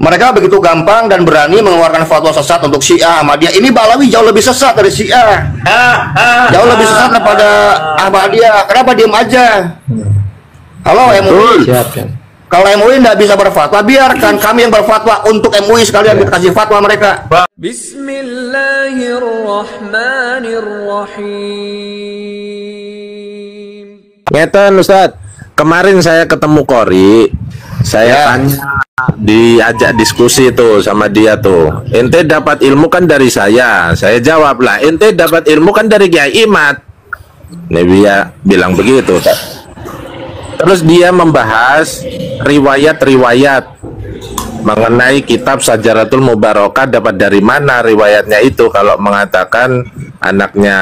Mereka begitu gampang dan berani mengeluarkan fatwa sesat untuk Syiah, Ahmadiyah. Ini Balawi jauh lebih sesat dari Syiah. Jauh lebih sesat daripada Ahmadiyah. Kenapa diem aja? Halo MUI. Kalau MUI tidak bisa berfatwa, biarkan kami yang berfatwa untuk MUI sekalian, kita kasih fatwa mereka. Bismillahirrahmanirrahim. Ngeten Ustadz, kemarin saya ketemu Kori, saya tanya, diajak diskusi tuh sama dia tuh, ente dapat ilmu kan dari saya jawab lah, ente dapat ilmu kan dari Kiai Imad. Dia bilang begitu. Terus dia membahas riwayat-riwayat mengenai kitab Syajaratul Mubarakah, dapat dari mana riwayatnya itu, kalau mengatakan anaknya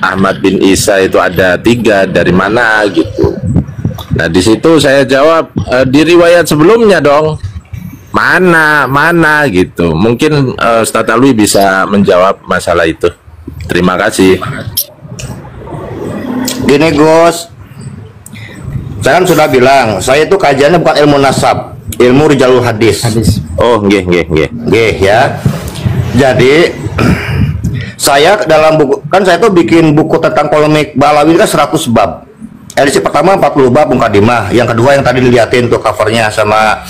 Ahmad bin Isa itu ada 3, dari mana gitu. Nah di situ saya jawab, di riwayat sebelumnya dong, mana gitu. Mungkin Ustaz Alwi bisa menjawab masalah itu. Terima kasih. Gini Gus, saya kan sudah bilang, saya itu kajiannya bukan ilmu nasab, ilmu rijalul hadis. Oh, nggih ya. Jadi saya dalam buku, kan saya tuh bikin buku tentang polemik Balawi kan 100 bab. Edisi pertama 40 bab mukadimah, yang kedua yang tadi dilihatin tuh covernya sama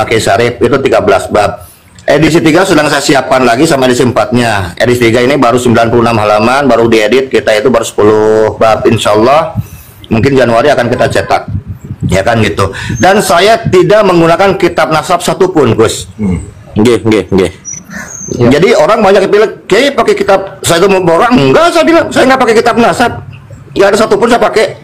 Kiai Syarif itu 13 bab. Edisi 3 sedang saya siapkan lagi sama edisi 4-nya. Edisi 3 ini baru 96 halaman, baru diedit, kita itu baru 10 bab, insyaallah mungkin Januari akan kita cetak, ya kan gitu. Dan saya tidak menggunakan kitab nasab satupun, Gus. Nggih. Ya. Jadi orang banyak yang bilang, "Kiai pakai kitab saya itu mau borang." Enggak, saya bilang, saya nggak pakai kitab nasab. Nggak ada satupun saya pakai.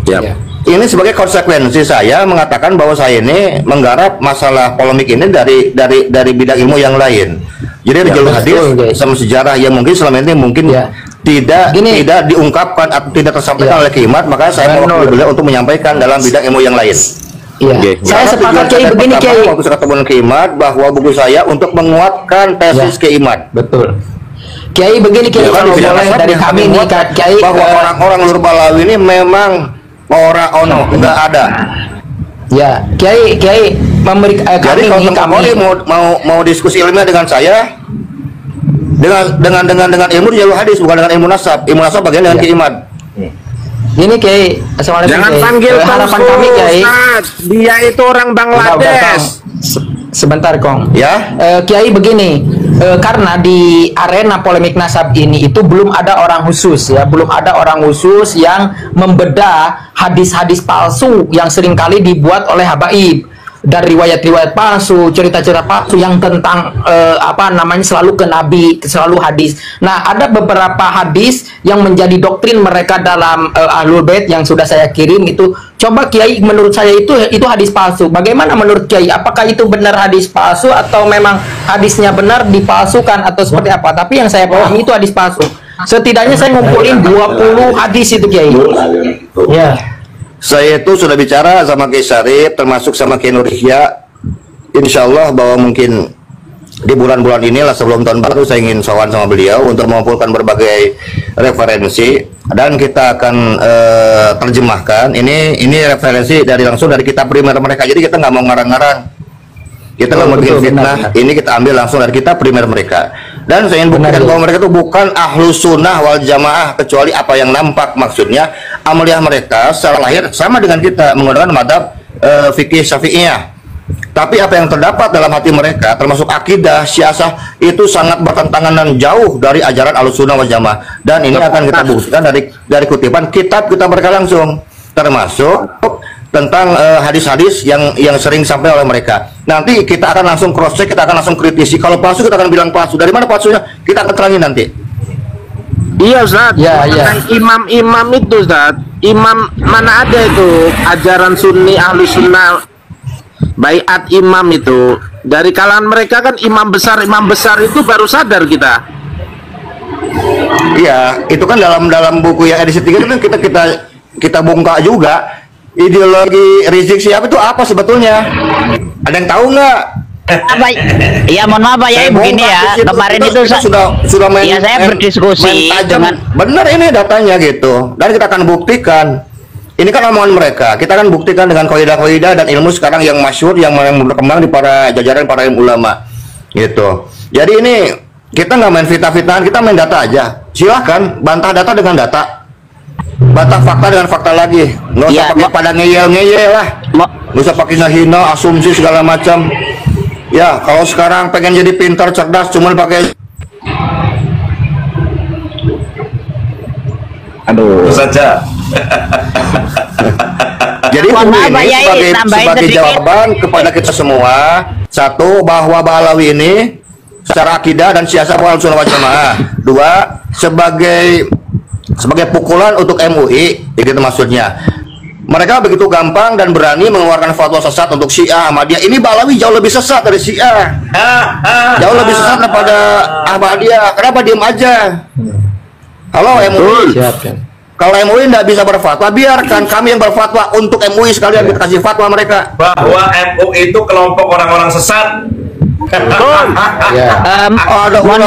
Ya. Ini sebagai konsekuensi saya mengatakan bahwa saya ini menggarap masalah polemik ini dari bidang ilmu yang lain. Jadi rijalul hadis sama sejarah yang mungkin selama ini tidak diungkapkan atau tidak tersampaikan oleh Kiai Imad, makanya saya mau beliau untuk menyampaikan dalam bidang ilmu yang lain. Saya sepakat Kiai begini Kiai. Waktu saya ketemu dengan Kiai Imad bahwa buku saya untuk menguatkan tesis Kiai Imad. Betul. Kiai begini Kiai, kalau boleh dari kami nih Kiai, bahwa orang-orang Lur Balawi ini memang orang enggak ada. Ya, Kiai memberi jadi kami mau diskusi ilmiah dengan saya dengan ilmu rijalul hadis, bukan dengan ilmu nasab. Ilmu nasab bagian dengan Kiai Imad. Ini Kiai, assalamualaikum. Jangan panggil harapan kami Kiai. Dia itu orang Bangladesh. Sebentar Kong. Ya. Kiai begini, karena di arena polemik nasab ini itu belum ada orang khusus ya, belum ada orang khusus yang membedah hadis-hadis palsu yang seringkali dibuat oleh habaib, dari riwayat-riwayat palsu, cerita-cerita palsu yang tentang selalu ke Nabi, selalu hadis. Nah, ada beberapa hadis yang menjadi doktrin mereka dalam Ahlul Bait yang sudah saya kirim itu. Coba Kiai, menurut saya itu hadis palsu. Bagaimana menurut Kiai? Apakah itu benar hadis palsu atau memang hadisnya benar dipalsukan atau seperti apa? Tapi yang saya pahami itu hadis palsu. Setidaknya saya ngumpulin 20 hadis itu Kiai. Ya. Saya itu sudah bicara sama Kiai Syarif, termasuk sama Kiai Nur Ihya, insya Allah bahwa mungkin di bulan-bulan inilah sebelum tahun baru saya ingin sowan sama beliau untuk mengumpulkan berbagai referensi dan kita akan terjemahkan ini referensi langsung dari kitab primer mereka. Jadi kita nggak mau ngarang-ngarang, kita nggak mau bikin fitnah. Ini kita ambil langsung dari kitab primer mereka. Dan saya ingin buktikan bahwa mereka itu bukan ahlus sunnah wal jamaah, kecuali apa yang nampak. Maksudnya amaliyah mereka secara lahir sama dengan kita, menggunakan madhab fikih syafi'iyah. Tapi apa yang terdapat dalam hati mereka, termasuk akidah, siasah, itu sangat bertentangan dan jauh dari ajaran ahlus sunnah wal jamaah. Dan ini akan kita buktikan dari kutipan kitab mereka langsung, termasuk tentang hadis-hadis yang sering sampai oleh mereka. Nanti kita akan langsung cross check, kita akan langsung kritisi. Kalau palsu kita akan bilang palsu. Dari mana palsunya? Kita akan terangin nanti. Iya Ustaz. Ya. Imam-imam itu Ustaz. Imam mana ada itu ajaran Sunni ahlu sunnah baiat imam itu. Dari kalangan mereka kan imam besar itu baru sadar kita. Iya, itu kan dalam buku yang edisi 3 itu kita bongkar juga. Ideologi Rizik Syihab itu apa sebetulnya? Ada yang tahu nggak? Iya, mohon maaf Pak ya, begini ya. Kemarin itu sudah main, ya saya berdiskusi dengan benar ini datanya gitu. Dan kita akan buktikan Ini kan omongan mereka. Kita kan buktikan dengan kaidah-kaidah dan ilmu sekarang yang masyhur, yang berkembang di para jajaran para ulama. Gitu. Jadi ini kita nggak main fitnah-fitnahan, kita main data aja. Silahkan bantah data dengan data, bantah fakta dengan fakta lagi. Nggak usah pakai pada ngeyel-ngeyel lah. Nggak usah pakai hina, asumsi segala macam. Ya, kalau sekarang pengen jadi pintar, cerdas, cuman pakai Aduh. Itu saja. Jadi Mohon maaf, ini Pak Yai, sebagai nambahin sedikit. jawaban kepada kita semua, satu, bahwa Balawi ini secara akidah dan siasat Ahlussunnah wal Jamaah. Dua, sebagai pukulan untuk MUI, gitu maksudnya. Mereka begitu gampang dan berani mengeluarkan fatwa sesat untuk Syiah, Ahmadiyah. Ini Balawi jauh lebih sesat dari Syiah, jauh lebih sesat daripada Ahmadiyah. Kenapa diem aja? Halo MUI. Kalau MUI tidak bisa berfatwa, biarkan kami yang berfatwa untuk MUI sekalian, kita kasih fatwa mereka. Bahwa MUI itu kelompok orang-orang sesat. Mohon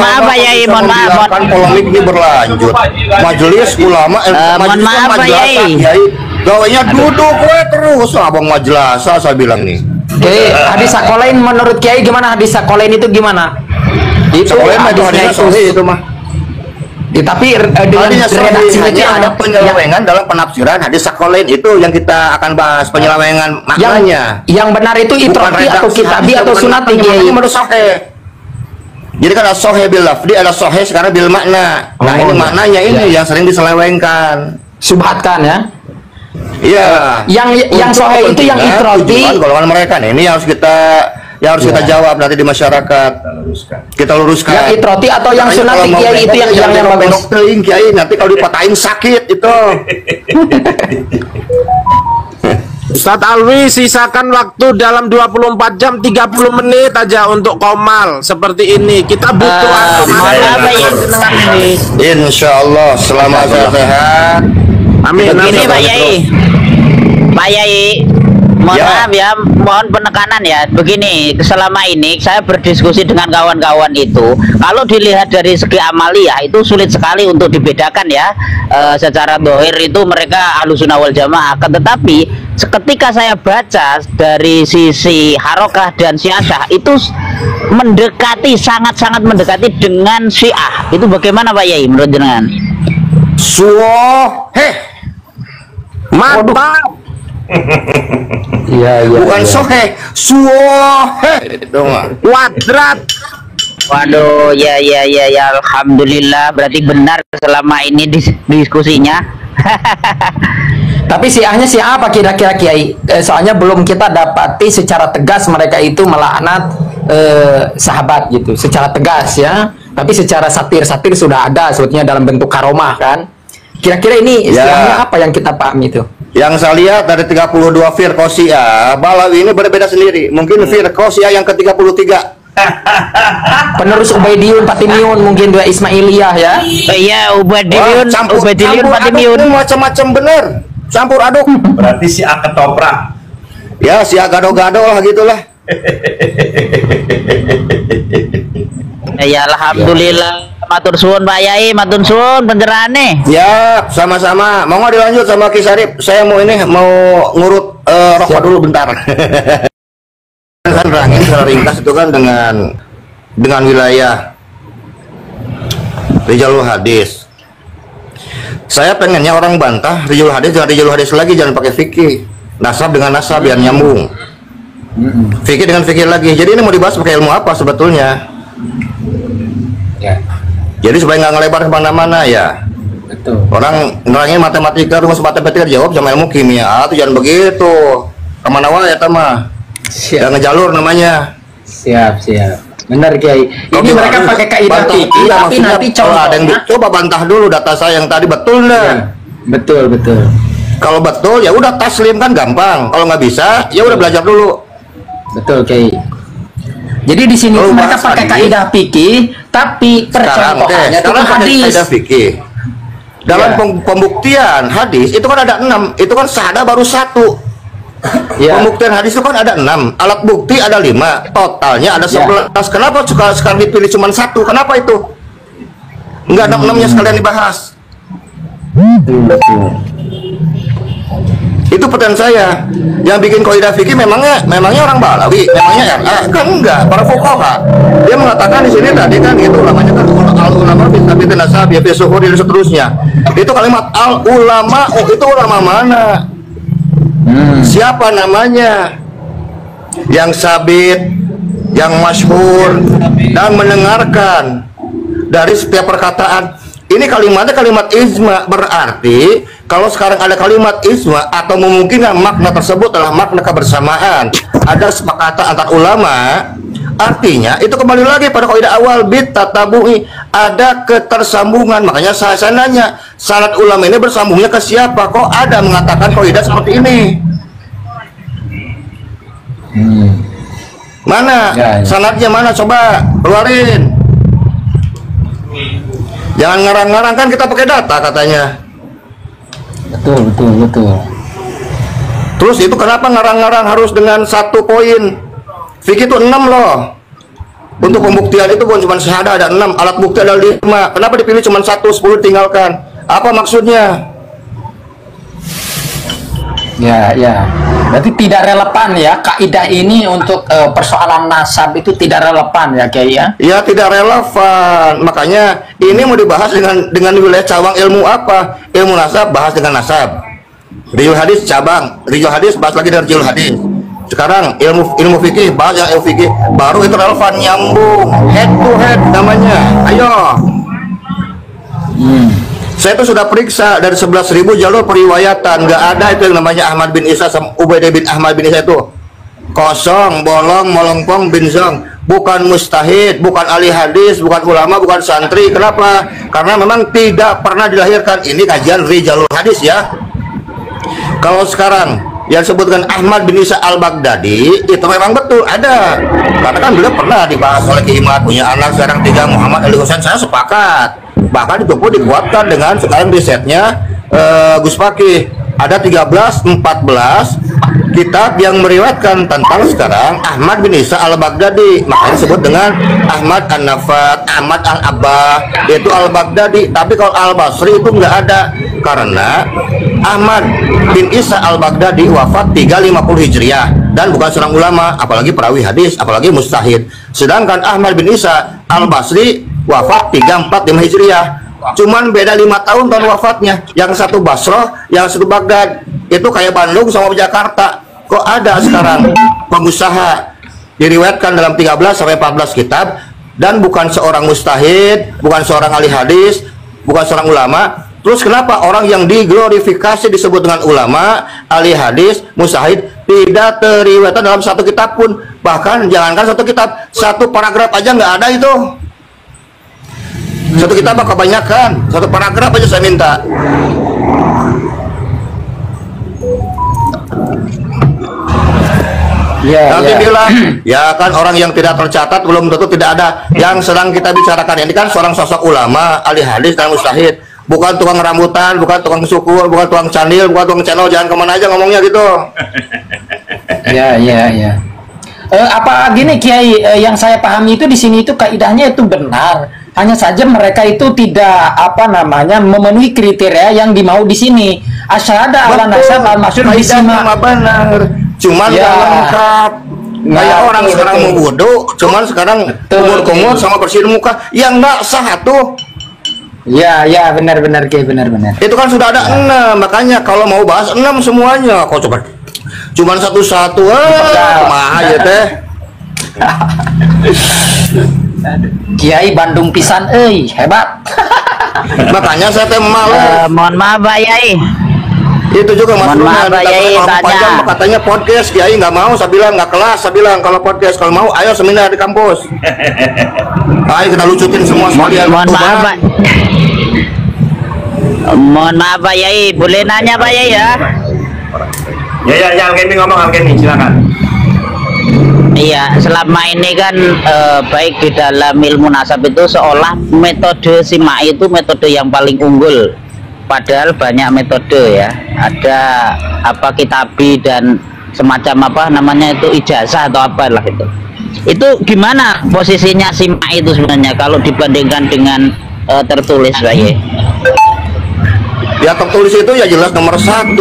maaf Pak Yai, mohon maaf. Kan polemik ini berlanjut. Majelis ulama, Mohon maaf Pak Yai. gawainya duduk we terus, abang majelis saya bilang nih. Oke, hadis sakolain menurut Kiai gimana? Hadis sakolain itu gimana? Itu hadisnya itu mah. tapi dengan Hadisnya redaksinya itu ada penyelewengan dalam penafsiran hadis sakolain, itu yang kita akan bahas, penyelewengan maknanya. yang benar itu itrofi atau kitabi atau sunati Kiai. Menurut sahih. Jadi kan ada sahih bil lafdi, ada sahih sekarang bil makna. Nah, ini maknanya ini yang sering diselewengkan. Subhatkan ya. Iya. Yang sahih itu yang itrofi. Golongan mereka nih, ini harus kita jawab nanti di masyarakat. Kita luruskan. Yang itroti atau yang sunati Kiai itu yang bagus. Kiai nanti kalau dipatahin sakit itu. Ustadz Alwi, sisakan waktu dalam 24 jam 30 menit aja untuk komal seperti ini. Kita butuh Insya Allah selama saya sehat. Amin. Begini Pak Yai, Pak Yai, mohon Ya. maaf ya, mohon penekanan ya. Begini, selama ini saya berdiskusi dengan kawan-kawan itu, kalau dilihat dari segi amaliyah itu sulit sekali untuk dibedakan ya. Secara dohir itu mereka Ahlussunnah wal Jamaah. Tetapi ketika saya baca dari sisi harokah dan siasah itu mendekati, sangat-sangat mendekati dengan Syiah. Itu bagaimana Pak Yai menurut jenengan? Mantap. Iya. Bukan sohe, suohe. Kuadrat. Waduh, ya, alhamdulillah, berarti benar selama ini diskusinya. Tapi Syiahnya Syiah apa kira-kira Kiai? Soalnya belum kita dapati secara tegas mereka itu melaknat sahabat gitu, secara tegas ya. Tapi secara satir-satir sudah ada sebetulnya dalam bentuk karomah kan. Kira-kira ini Syiahnya apa yang kita pahami itu? Yang saya lihat dari 32 firqah Syiah, Balawi ini berbeda sendiri. Mungkin firqah Syiah yang ke-33. Penerus Ubaidiyun, Fatimiyun, mungkin dua Ismailiyah ya. Iya, Ubaidiyun, Fatimiyun. Macam-macam bener. Campur aduk. Berarti si ketoprak. Ya, Syiah gado-gado lah gitulah. Ya, alhamdulillah. Matur suwun Pak Yai, matur suwun penjerane. Ya, sama-sama. Mau nggak dilanjut sama Ki Sarip? Saya mau ngurut rokok dulu bentar. Kan rangin secara ringkas itu kan dengan wilayah Rijalul Hadis. Saya pengennya orang bantah Rijalul Hadis dengan Rijalul Hadis lagi, jangan pakai fikih. Nasab dengan nasab biar nyambung. Fikih dengan fikih lagi. Jadi ini mau dibahas pakai ilmu apa sebetulnya? Jadi supaya nggak ngelebar kemana-mana ya. Betul. Orang nerangin matematika, rumus matematika jawab sama ilmu kimia. Itu jangan begitu. Kemana wae ya mah? Jangan ngejalur namanya. Siap. Benar Kiai. Ini mereka pakai kaidah fikih, tapi nanti ada yang coba bantah dulu data saya yang tadi betul nggak? Ya, betul. Kalau betul ya udah taslim kan gampang. Kalau nggak bisa ya udah belajar dulu. Betul Kiai. Jadi di sini mereka pakai kaidah fikih, tapi percontohannya itu hadis. Kaidah fikih. Dalam pembuktian hadis itu kan ada 6. Itu kan syahadah baru 1. Pembuktian hadis itu kan ada 6. Alat bukti ada 5. Totalnya ada 11. Kenapa sekarang dipilih cuma 1? Kenapa itu? Enggak ada 6-nya sekalian dibahas. Itu pertanyaan saya. Yang bikin kaidah fikih memangnya orang Balawi, memangnya RA? Kan enggak, para fuqaha. Dia mengatakan di sini tadi kan itu namanya kan al ulama fi tabitin nasab ya fi suhuri dan seterusnya. Itu kalimat al ulama, oh itu ulama mana? Siapa namanya? Yang sabit, yang masyhur dan mendengarkan dari setiap perkataan. Ini kalimatnya kalimat ijma, berarti kalau sekarang ada kalimat ijma atau memungkinkan makna tersebut adalah makna kebersamaan, ada kesepakatan antar ulama, artinya itu kembali lagi pada kaidah awal bit tatabu'i, ada ketersambungan. Makanya saya nanya, sanad ulama ini bersambungnya ke siapa? Kok ada mengatakan kaidah seperti ini? Mana sanadnya, mana, coba keluarin. Jangan ngarang-ngarang, kan kita pakai data katanya. Betul. Terus itu kenapa ngarang-ngarang harus dengan 1 poin? Fikih itu 6 loh. Untuk pembuktian itu bukan cuma syahadah ada 6, alat bukti ada 5. Kenapa dipilih cuma 1, 10 tinggalkan? Apa maksudnya? Ya. Berarti tidak relevan ya kaidah ini untuk persoalan nasab itu tidak relevan ya Kiai ya? Ya tidak relevan. Makanya ini mau dibahas dengan wilayah cabang ilmu apa? Ilmu nasab bahas dengan nasab. Rijal hadis cabang, rijal hadis bahas lagi dengan rijal hadis. Sekarang ilmu fikih bahas yang ilmu fikih, baru itu relevan, nyambung, head to head namanya. Ayo. Saya itu sudah periksa dari 11.000 jalur periwayatan, nggak ada itu yang namanya Ahmad bin Isa sama Ubaidah bin Ahmad bin Isa itu kosong, bolong, molongpong, bin zong. Bukan mustahid, bukan ahli hadis, bukan ulama, bukan santri. Kenapa? Karena memang tidak pernah dilahirkan. Ini kajian rijalul hadis ya. Kalau sekarang yang disebutkan Ahmad bin Isa al-Baghdadi itu memang betul ada, karena kan beliau pernah dibahas oleh Kiai Imad, punya anak sekarang 3 Muhammad Ali Husain. Saya sepakat, bahkan itu pun dikuatkan dengan sekarang risetnya Gus Fakih. Ada 13-14 kitab yang meriwayatkan tentang sekarang Ahmad bin Isa al-Baghdadi, makanya disebut dengan Ahmad an-Nafat, Ahmad al-Abbah, yaitu al-Baghdadi. Tapi kalau al-Basri itu nggak ada, karena Ahmad bin Isa al-Baghdadi wafat 350 Hijriah dan bukan seorang ulama, apalagi perawi hadis, apalagi mustahid. Sedangkan Ahmad bin Isa al-Basri wafat 345 Hijriah. Cuman beda 5 tahun wafatnya. Yang satu Basroh, yang satu Baghdad. Itu kayak Bandung sama Jakarta. Kok ada sekarang pengusaha diriwayatkan dalam 13-14 kitab dan bukan seorang mustahid, bukan seorang ahli hadis, bukan seorang ulama. Terus kenapa orang yang diglorifikasi disebut dengan ulama, ahli hadis, mustahid tidak teriwayatkan dalam satu kitab pun? Bahkan jangankan satu kitab, satu paragraf aja nggak ada itu. Satu kitab kebanyakan, satu paragraf aja saya minta. Nanti bilang, ya kan orang yang tidak tercatat belum tentu tidak ada. Yang sedang kita bicarakan ini kan seorang sosok ulama, ahli hadis dan mustahid, bukan tukang rambutan, bukan tukang syukur, bukan tukang candil, bukan tukang channel. Jangan kemana aja ngomongnya gitu. Ya. Apa gini Kiai, yang saya pahami itu di sini itu kaidahnya itu benar. Hanya saja mereka itu tidak memenuhi kriteria yang dimau di sini. Asyhadu alla nasab al-masyhur bisma. Benar. Cuman nggak lengkap. Kayak orang sekarang mau wudu, cuman sekarang kumur-kumur sama bersihin muka, yang nggak sah tuh. Ya, benar Kiai, benar. Itu kan sudah ada 6, makanya kalau mau bahas 6 semuanya, kok coba cuman satu-satu, kumaha aja teh. Kiai Bandung pisan, hebat. Makanya saya teh malu. Mohon maaf Pak Yai. Itu juga Mas Mohon maaf Pak Yai, tanya. Katanya podcast, Kiai nggak mau. Saya bilang nggak kelas. Saya bilang kalau podcast, kalau mau ayo seminar di kampus. Ayo kita lucutin semua sekalian. Mohon maaf Pak. Mohon maaf Pak Yai, boleh nanya Pak Yai ya? Ya, Alkemi ngomong, Alkemi silakan. Iya, selama ini kan baik di dalam ilmu nasab itu seolah metode simak itu metode yang paling unggul, padahal banyak metode ya. Ada kitabi dan semacam itu ijazah atau apalah itu. Itu gimana posisinya simak itu sebenarnya kalau dibandingkan dengan tertulis Pak Ye? Ya tertulis itu ya jelas nomor 1.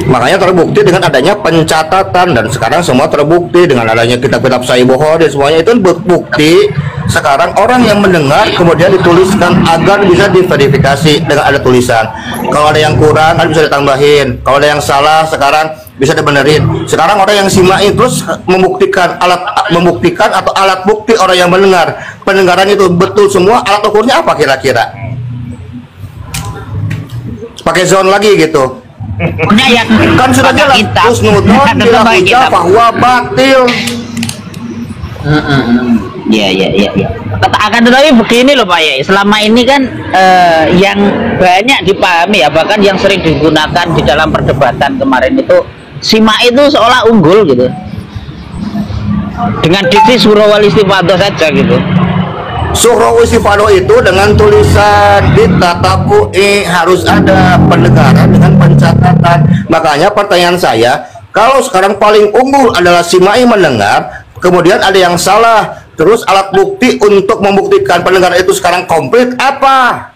Makanya terbukti dengan adanya pencatatan, dan sekarang semua terbukti dengan adanya kitab-kitab Sahih Bukhari, semuanya itu bukti. Sekarang orang yang mendengar kemudian dituliskan agar bisa diverifikasi dengan ada tulisan. Kalau ada yang kurang kan bisa ditambahin, kalau ada yang salah sekarang bisa dibenerin. Sekarang orang yang simain terus membuktikan atau alat bukti orang yang mendengar, pendengaran itu betul semua, alat ukurnya apa kira-kira? Pakai zone lagi gitu. Punya yang Kan sudah jelas husnudon bila hujah bahwa batil. Iya. Akan tetapi begini loh Pak ya, selama ini kan yang banyak dipahami ya, bahkan yang sering digunakan di dalam perdebatan kemarin itu, simak itu seolah unggul gitu, dengan diksi surah wal istifadah saja gitu. Surah istifadah itu dengan tulisan ditatabu'i, harus ada pendengaran dengan pencatatan. Makanya pertanyaan saya, kalau sekarang paling unggul adalah simai mendengar, kemudian ada yang salah, terus alat bukti untuk membuktikan pendengaran itu sekarang komplit apa?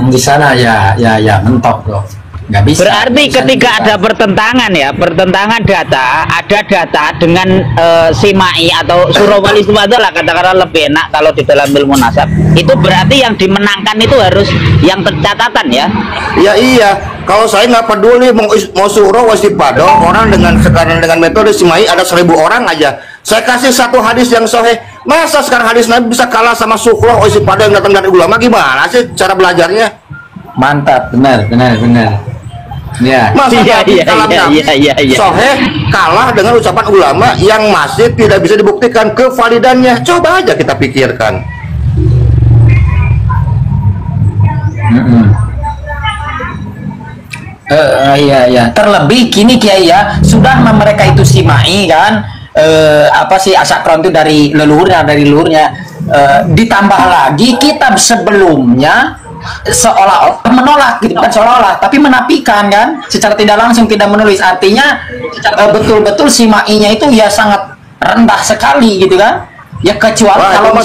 Di sana ya mentok loh. Nggak bisa. Berarti Bisa ketika juga. ada pertentangan data, ada data dengan simai atau surah wal istifadah lah, katakanlah lebih enak kalau di dalam ilmu nasab, itu berarti yang dimenangkan itu harus yang tercatatan ya. Ya iya, kalau saya nggak peduli mau surah istifadah, orang dengan sekarang dengan metode simai ada 1000 orang aja, saya kasih satu hadis yang sahih, masa sekarang hadis Nabi bisa kalah sama surah istifadah yang datang dari ulama? Gimana sih cara belajarnya? Mantap, benar. Ya. Masa Iya. sahih kalah dengan ucapan ulama yang masih tidak bisa dibuktikan kevalidannya? Coba aja kita pikirkan. Iya. Terlebih kini Kiai ya, sudah mereka itu simai kan, apa sih asakron itu dari leluhurnya, ditambah lagi kitab sebelumnya seolah-olah menolak gitu, bukan seolah-olah tapi menafikan kan, secara tidak langsung tidak menulis, artinya betul-betul simainya itu ya sangat rendah sekali gitu kan ya, kecuali Wah, kalau itu